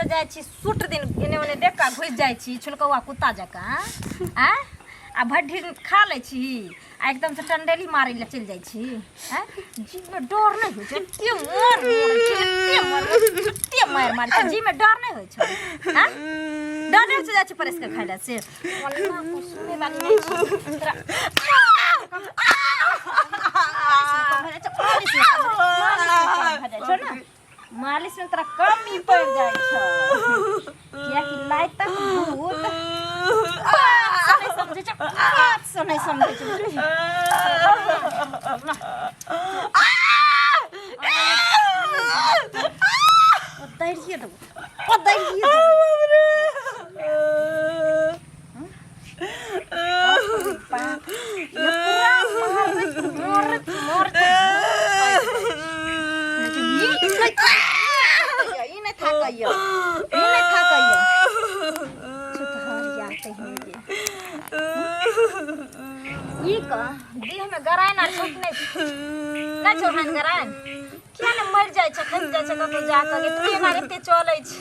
जाय छी सूट दिन एने ओने देख का घुस जाय छी छुलकौआ कुत्ता जका आ आ भड्ढी खा लै छी आ एकदम से टंडेली मारै ले चल जाय छी हैं जी में डर नहीं होय छै एते मार मार छै जी में डर नहीं होय छै हैं डर से जाय छै परस के खाइला से वल्ला को सुने वाली नहीं छै तोरा मालिश में तोरा कमी पड़ जाय छ किया कि लाइट तक भूत समझे छ बात सुनै समझे छ पदैरिए दो देह में गरायन आर छोट नहीं छोड़न गरायन क्या ने मर जाय छ खस जाय छ कतो जा के तू एना एते चलै छ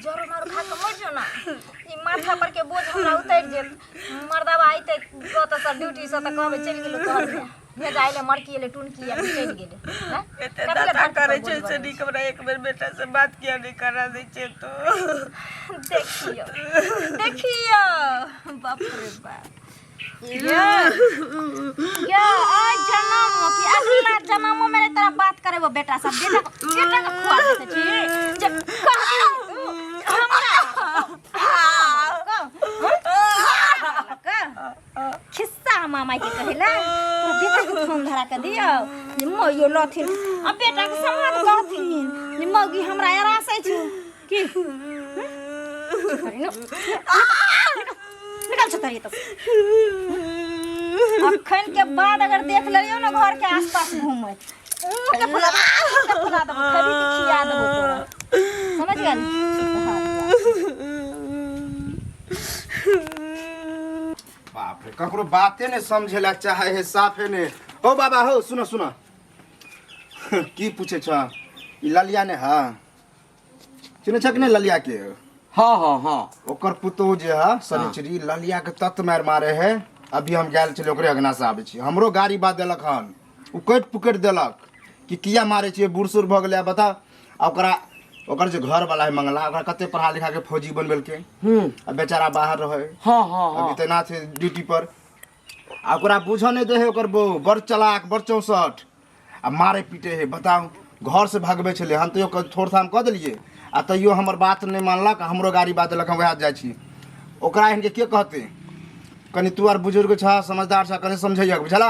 जोरो मारो खा के मर जो ना ई माथा पर के बोझ हमरा उतर जेत मर्दावा आइते कत से ड्यूटी से त कहबे चल गेलो घर में भेजाइले मरकी ले टुनकी आ चल गेले हैं एते दादा करे छै से नी हमरा एक बेर बेटा से बात किया नहीं करा दै छै तो देखियो बाप रे बाप या आज जन्म की अगला जन्म में मेरे तरह बात करे वो बेटा सब बेटा को खुआ देते छी जब खिस्सा मामा के कहेला तो बेटा के फोन धरा के दियो निम्मो यो लथिन अब बेटा के समाज कहथिन निम्मोगी हमरा एरासै छु की निकल छतरी तो अखन के बाद अगर देख लियो ना घर के आसपास घूमत के फुला दब खरीद खिया देबो तोरा समझ गेल बाप रे ककरो बाते ने समझेला चाहे है साफे ने ओ बाबा हो सुनो सुनो की पूछे छ ई ललिया ने हां चिन्ह छक ने ललिया के हाँ ओकर पुतो जे है सनिचरी ललिया के तत मार मारे है अभी हम गेल छले ओकरे अगना से आबे छी हमरो गाड़ी बात देलक हन उ कट पुकट देलक कि किया मारे छी बूढ़ सूढ़ भ गेलै बता ओकरा ओकर जे घर वाला है मंगला ओकरा कते पढ़ा लिखा के फौजी बनबेल के आ बेचारा बाहर रहे हाँ अभी तना थे ड्यूटी पर आ ओकरा बुझ नहीं दे है ओकर बो बड़ चलाक बड़ 64 आ मारे पीटे है बताओ घर से भागबे छले हम तो थोड़ थाम कह देलिए आ तैयो हमर बात नहीं मानलक हमरो गाड़ी बात देलक हम वहाँ जाय छी ओकरा इनके के कहते कनी तू आर बुजुर्ग छ समझदार छ कनी समझैया बुझला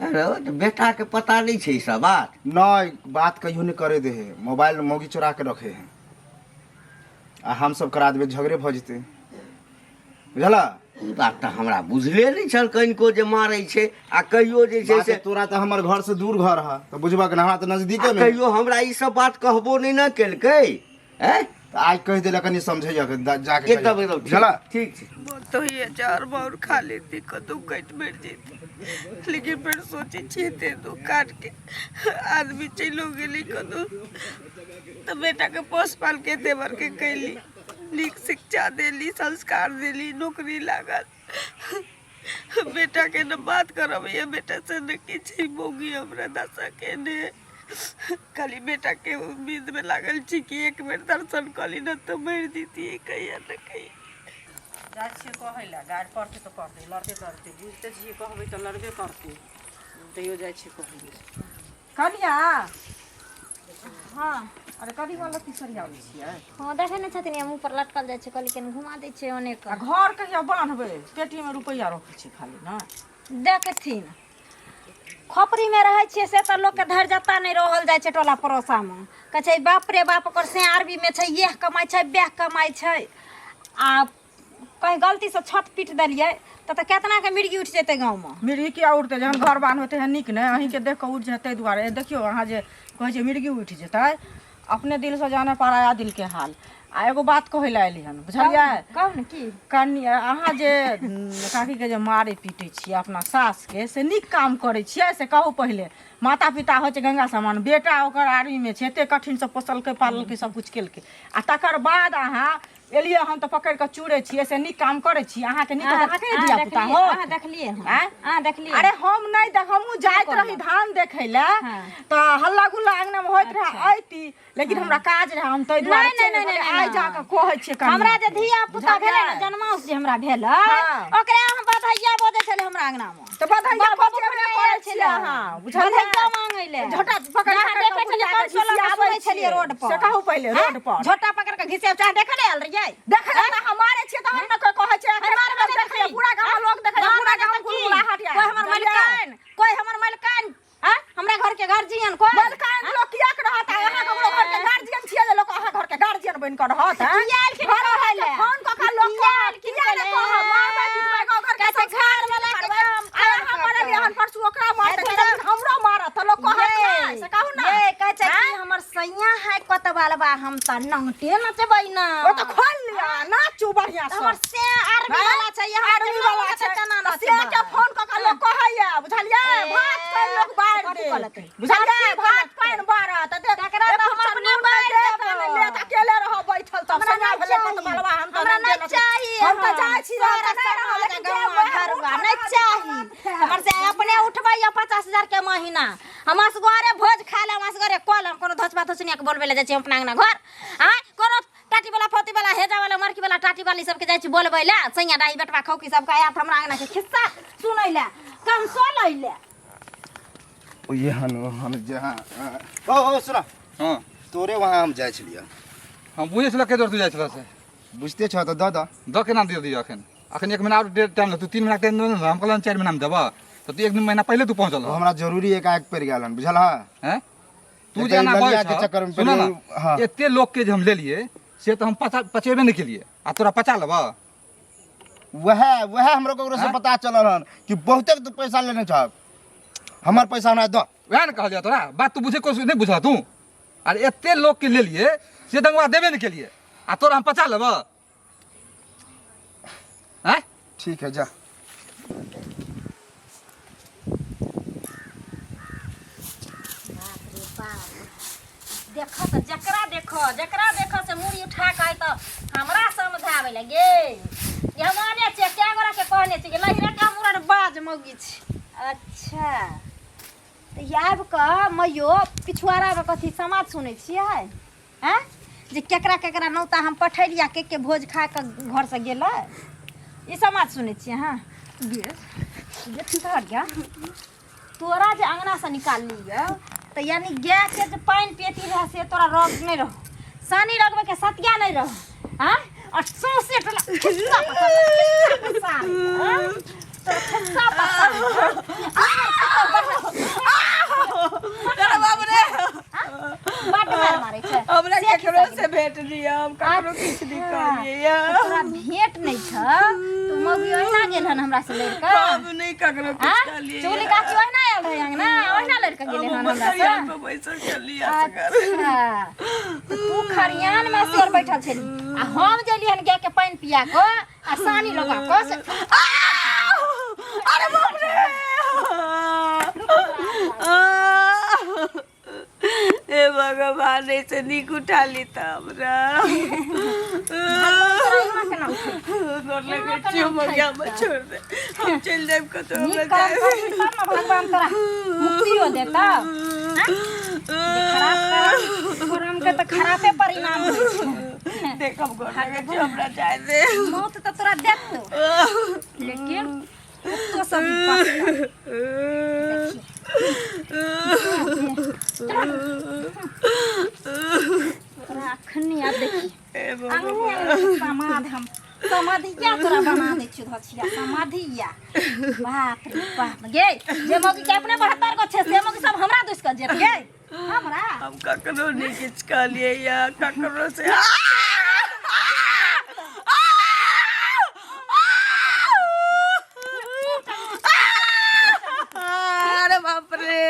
अरे तो बेटा के पता नहीं छै सब बात नहीं बात कहियो नहीं करे दे है मोबाइल मौगी चुरा के रखे है आ हम सब करा देबे झगड़े भ जेते बुझला ई बात तो हमरा बुझले नहीं छल कनिको जे मारै छै आ कहियो जे छै से तोरा तो हमर घर से दूर घर है तो बुझबा के हमरा तो नजदीके में कहियो हमरा ई सब बात कहबो नहीं न केलकै हैं तो आज कह देला कनी समझैया के जाके एकदम बुझला ठीक छै तो ये चार बार खा लेती कदू कट बैठ जेती लेकिन फिर सोची छी ते दो काट के आदमी चलो गेली कदू तो बेटा के पोस पाल के देवर के कैली नीक शिक्षा देली संस्कार देली नौकरी लागल बेटा के न बात करब ये बेटा से न किछ मोगी हमरा दशा के ने खाली बेटा के उम्मीद में लागल छी कि एक बेर दर्शन कली न तो मर दीती कहिया न कही जाय छियै कहैला गाड़ी पड़तै तो पड़तै लड़बे करतै बुझते छियै कहबै तो लड़बे करतै तैयो जाय छियै कहै कनिया हाँ अरे कदी वाला तीसरी आबै छियै हां देखे न छथिन हम ऊपर लटकल जाय छै कली के घुमा दै छै ओने का घर कहिया बांधबै पेटी में रुपैया रखै छी खाली ना देखथिन खोपड़ी में रहे छियै से त लोग के धर जता नहीं रहल जाय छै टोला पड़ोसा में कह छै बाप रे बाप ओकर से आरबी में छै यह कमाई छै बेह कमाई छै आ कहीं गलती से छत पीट देलिए त केतना के मिर्गी उठ जेते गांव में मिर्गी किया उठते जहन घर बांध होते है निक ने अहीं के देख के उठ जेते दुआरे देखियो अहाँ जे कहै छै मिर्गी उठ जेतै अपने दिल से जाने पराया दिल के हाल आ एगो बात कहै ला एली हन बुझलियै कहू ने की कनी अहाँ जे काकी के जे मारे पीटे छियै अपना सास के से नीक काम करै छियै से कहू पहिले माता पिता होइ छै गंगा समान बेटा ओकर आर्मी में छै एते कठिन से पोसलकै पाललकै सब कुछ केलकै आ तकर बाद अहाँ एलियै हम तो पकड़ के चूड़े छियै से नीक काम करै छी अहाँ के नीक अहाँ के दिया पुता हो अहाँ देखलिए अहाँ देखलिए अरे हम नहीं देख हमहू जाइत रही धान देखै ला तो हल्ला गुल्ला अंगना में होइत रहे आइती लेकिन हमरा काज रहे हम तै दुआरे आइ जा के कहै छियै हमरा जे धिया पुता भेलै ना जन्मांश जे हमरा भेलै ओकरे हम बधाइया बोदै छलै हमरा अंगना में तो बधाइया बोदै करै छियै अहाँ बुझलियै बधाइया मांगै ले झोटा पकड़ के देखै छलियै 500 लोग सुनै छलियै रोड पर से कहू पहिले रोड पर झोटा पकड़ के घिसे चाहे देखै ले आल रहियै देखै ना हमारे छियै त हम न कहै छै हमारे देखै पूरा गांव लोग देखै पूरा गांव गुलगुला हटिया कोई हमर मलकान कोई हमर मलकान हमरा घर के गार्जियन कोई मलकान लोग किया के रहत है अहाँ हमरो घर के गार्जियन छियै जे लोग अहाँ घर के गार्जियन बन के रहत है कियाल के रहै ले फोन क के लोग किया ने कह मारबै पिटबै घर के सब घर वाला के काम अहाँ मारलिए हन परसू ओकरा मारत हमरो मारत लोग कहत से कहू ना ये कहै छै कि हमर सैया है कतबालबा हम त नंगटे नचबै ना ओ त खोल लिया नाचू बढ़िया से हमर से आर्मी वाला छै यहाँ आर्मी वाला छै केना से नचबै के फोन क के लोग कहैया बुझलियै भात खाइ लोग बार दे बुझलियै भात पाइन बारत तकरा त हम अपने बार देब ले त अकेले रह बैठल त सना भेले कतबालबा हम त हमरा नहीं चाहिए हम त जाय छी घरवा नहीं चाहिए हमर से अपने उठबै 50,000 के महीना हम असगरे भोज खा ले हम असगरे कल कोनो धचबा धचनिया के बोलबे ले जाय छी अपना अंगना घर कोनो टाटी वाला फोती वाला हेजा वाला मरकी वाला टाटी वाली सब के जाय छी बोलबै ले सैया दाई बेटवा खौकी सब का आत हमरा अंगना के खिस्सा सुनै ले कम सोलै ले ओ ये हम जहां ओ सुना हाँ तोरे वहां हम जाय छलिया हम बुझे छल के दौड़ तू जाइ छल से बुझते छ त द केना दियो दियो अखन 1 महीना और डेट टाइम तू 3 महीना टाइम हम कहलन 4 महीना में देबा तो तू 1 महीना पहले तू पहुंचल ओ हमरा जरूरी एकाएक पड़ गेलन बुझल हा हैं तू एक जाना लड़िया भाई के चक्कर में सुन ना हाँ। एते लोग के जे हम ले लिए से तो हम पचेबे नहीं के लिए आ तोरा पचा लेबा वह हमरो ककरो से पता चलल हन कि बहुते तू पैसा लेने छ हमर पैसा हमरा द वह न कहलिया तोरा बात तू बुझे कोशिश नहीं बुझा तू अरे एते लोग के ले लिए से दंगवा देबे नहीं के लिए आ तोरा हम पचा लेबा हैं ठीक है जा देखो तो जकरा देखो से मुड़ी उठा के तो हमरा समझावे लगे ये माने छै क्या गोरा के कहने छै लहिरा का मुरर बाज मौगी छै अच्छा तो याब का मयो पिछुआरा में कथी समाज सुनै छियै हैं जे केकरा नौता हम पठैलिया के भोज खा के घर से गेलै ई समाज सुनै छियै हां ये ठीक है क्या तोरा जे अंगना से निकाल लिया तो यानी गाय के जो पानी पेटी रह से तोरा रोग नहीं रहो सानी रगवे के सतिया नहीं रहो हां और सौसे टला खिस्सा पसा तो खिस्सा पसा अरे बाप रे बड मार मारे छै हमरा केकरो से भेट लिया हम ककरो किछ नहीं कहलिए या तोरा भेंट नहीं छ तो मौगी ओहिना गेल हन हमरा से लड़का हम नहीं ककरो किछ कहलिए चुगली काची ओहिना आयल रहे अंगना ओहिना लड़का गेले हन हमरा से पे पैसा कर लिया अच्छा तो तू खरियान में शेर बैठल छली आ हम जेली हन गाय के पानी पिया को आ सानी लगा को से अरे बाप रे ए भगवान ऐसे निक उठा ली त हमरा तोर लगे चुम गया मत छोड़ दे हम चल जाए कतो हमरा जाए भगवान तोरा मुक्तियो देता खराब करम के तो खराबे परिणाम होई छै देखब घर लगे हमरा जाए दे मौत तो तोरा देत लेकिन तो सब अखनी आ देखी समाधिया तोरा बना दे छु धछिया समाधिया बाप रे बाप गे जे मौगी के अपने 72 गो छै से मौगी सब हमरा दोस के जेत गे हमरा हम ककरो नहीं किछ कहलिए या ककरो से अरे बाप रे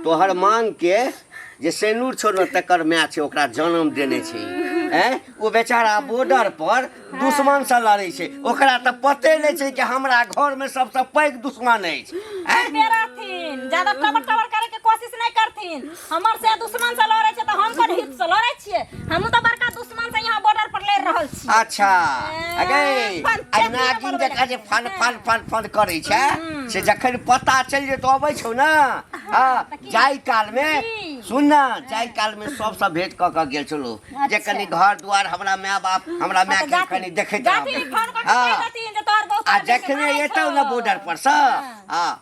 तोहर मांग के जे सेनूर छोड़ तकर माय छै ओकरा जन्म देने छै ओ बेचारा बॉर्डर पर दुश्मन से लड़ै छै ओकरा तऽ पते नहि छै कि हमरा घर में सबसे पैघ दुश्मन अछि रहथिन ज्यादा टबर टबर करे के कोशिश नहीं करथिन हमर से दुश्मन से लड़ै छै त हम कोन हित से लड़ै छियै हम त बड़का दुश्मन से यहाँ बॉर्डर पर लड़ रहल छी अच्छा अगे आई नागिन जका जे फन फन फन फन करै छै से जखन पता चल जे तो अबै छौ ना हां जाय काल में सुन ना जाय काल में सबसे भेंट क के गेल छलो जे कनी घर द्वार हमरा माय बाप हमरा माय के कनी देखैत आ जखने एतौ ना बॉर्डर पर से हां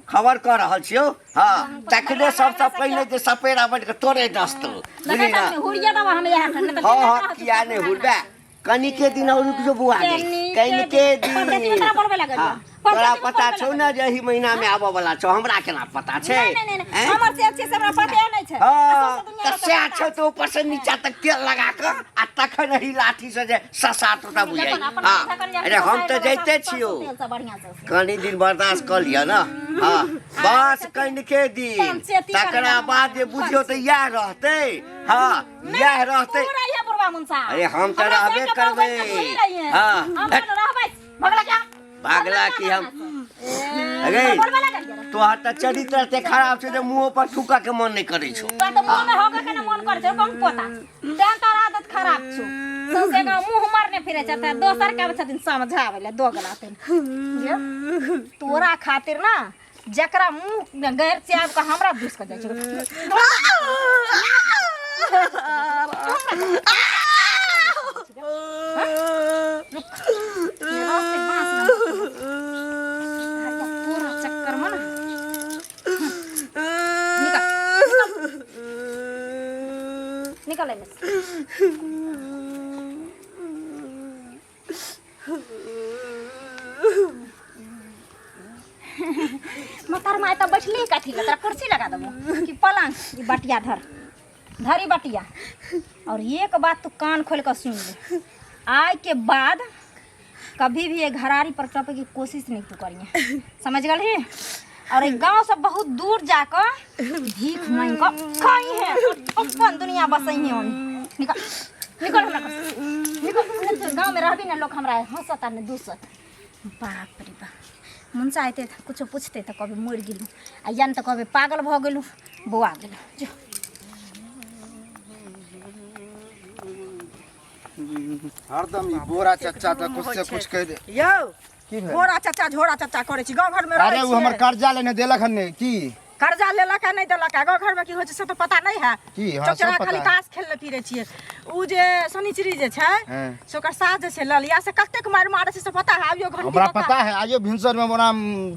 खबर कर रहल छियो हां तखने सबसे पहले जे सपेरा बन के तोरे दस्तो बुझली ना हुड़िया दवा हम यहाँ करने हां हां किया ने हुड़बा कनी के दिन और रुक जो बुआ गई कनी के दिन तोरा पता छौ ना जे एही महीना में आबे वाला छौ हमरा केना पता छै हमर से अच्छे से हमरा पते नहीं छै हां त से छौ तो ऊपर से नीचा तक तेल लगा के आ तखन ही लाठी से जे ससात उठा बुझाई हां अरे हम तो जइते छियो कनी दिन बर्दाश्त कर लिया ना हां बस कनी के दिन तकरा बाद जे बुझियो त या रहते हां या रहते अरे हम तो रहबे करबे हां भगला क्या भागला कि हम अगे तोहर त चरित्र ते खराब छै जे मुंह पर थूका के मन नहीं करे छौ तो मुंह में होगा के ना मन कर छै कम पता तें तोर आदत खराब छौ सौसे का मुंह मारने फिरे छै त दोसर के छथिन समझावेले दोगला तेन तोरा खातिर ना जकरा मुंह गैर से आब के हमरा दुस के जाय निकल मतार माय तो बैठली काठी तोरा कुर्सी लगा देबो कि पलंग बटिया धरी बटिया और एक बात तू कान खोल कर सुन ले आज के बाद कभी भी ये घरारी पर चढ़ने की कोशिश नहीं तू करिए समझ गई और एक गांव से बहुत दूर जाकर भीख मांग कर खाई है अपन दुनिया बसई है निकल निकल निकल गांव में रहबी ना लोग हमरा हंसता ने दूसत बाप रे बाप मुनसा आते कुछ पूछते तो कभी मर गेलू आ यान तो कभी पागल भ गेलू बौआ गेलू जो हरदम ई बोरा चच्चा त कुछ से कुछ कह दे यौ की भेल बोरा चाचा झोरा चाचा करे छी गांव घर में अरे वो हमर कर्जा लेने देलक हन ने की कर्जा लेलक है नहीं देलक है गांव घर में की होय छै से तो पता नहीं है की हां सब चचरा पता खाली है ताश खेलले फिरे छिए उ जे शनिचरी जे छै हैं। से ओकर सास जे छै ललिया से कतेक मार मारे छै से पता है आबियो घंटी हमरा पता है आइयो भिनसर में मोरा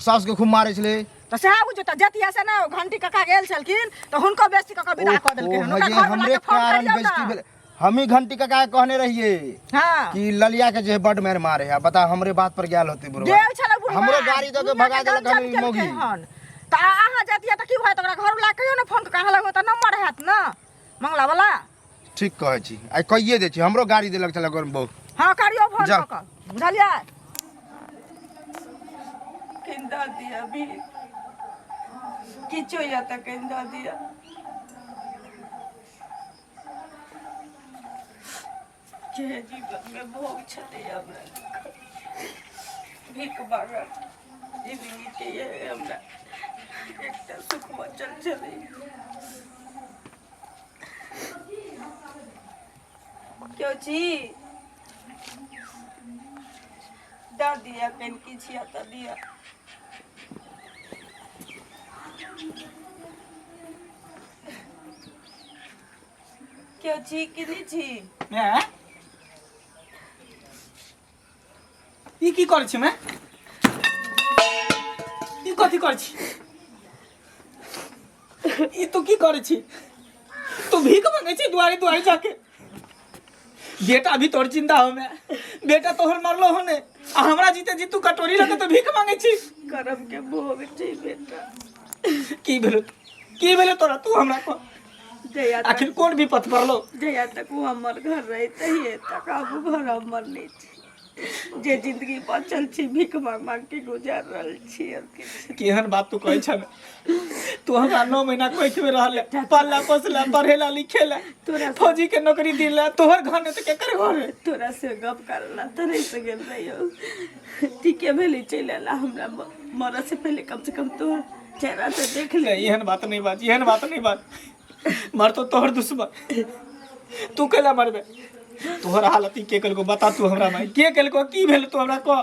सास के खूब मारे छले तो से आबू जे त जतिया से ना घंटी कका गेल छलखिन तो हुनको बेइज्जती कका विदा क देलकै हन ओकर घर हमरे कारण बेइज्जती भेल हम ही घंटी का क्या कहने रहिए हां कि ललिया के जे बड मेर मारे है बता हमरे बात पर गेल होते बुढ़वा गेल छले बुढ़वा हमरो गाड़ी दे के भगा देलक हन मोगी त आहा जतिया त की होय त ओकरा घर ला कहियो ना फोन कहा लगो त नंबर हैत ना मंगला वाला ठीक कहै छी आई कहिए दे छी हमरो गाड़ी देलक छले घर बहु हां करियो फोन क बुझलियै किंदा दिया भी किछो या त किंदा दिया के जीवन में भोग छते हमरा भीख मांगा जिंदगी के ये हमरा एकटा सुख बचल छले क्यों छी दा दिया कन की छिया त दिया क्यों छी किनी छी हैं ई की कर छी मैं ई कथी कर छी ई तो की करे छी तू भीख मांगे छी दुआरी दुआरी जाके बेटा भी तोर जिंदा हो मैं बेटा तोहर मरलो होने आ हमरा जीते जी तू कटोरी लगे तो भीख मांगे छी करम के भोग छी बेटा की भेलो तोरा तू हमरा को जया आखिर कौन विपत पड़लो जया तक वो हमर घर रहे तहिए तक आबू घर हमर नहीं छी जे जिंदगी बचल छी भीख मांग मांग के गुजार रहल छी। केहन बात तू कहै छ तू हमरा 9 महीना कोइठ में रहले, पालला पोसला, पढ़ेला लिखेला, फौजी के नौकरी दिला, तोहर घर में त केकर घर है? तोरा से गप करला तोरे से गेल रहियो, ठीके भेली चल आला। हमरा मरा से पहले कम से कम तो चेहरा तो देख ले। एहन बात नहीं बात, एहन बात नहीं बात। मर तो तोहर दुश्मन, तू केला मरबे? तोहर हालत के केलको बता तू हमरा माई, के केलको, की भेल तू हमरा कह।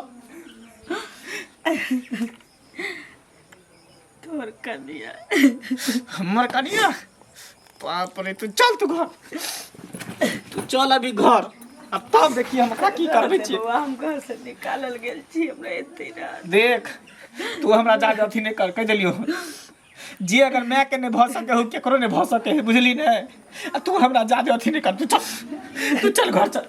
तोहर कनिया। हमर कनिया? बाप रे, तू चल तू घर, तू चल अभी घर, अब तब देखिए हमरा की करबे छी। हम घर से निकालल गेल छी, हमरा एते ना देख तू हमरा जा अथी नहीं कर, कह देलियो जे अगर मैं के नहीं भ सके हो केकरो नहीं भ सके है, बुझली ने? तू हमरा जा अथी नहीं कर, तू चल घर चल।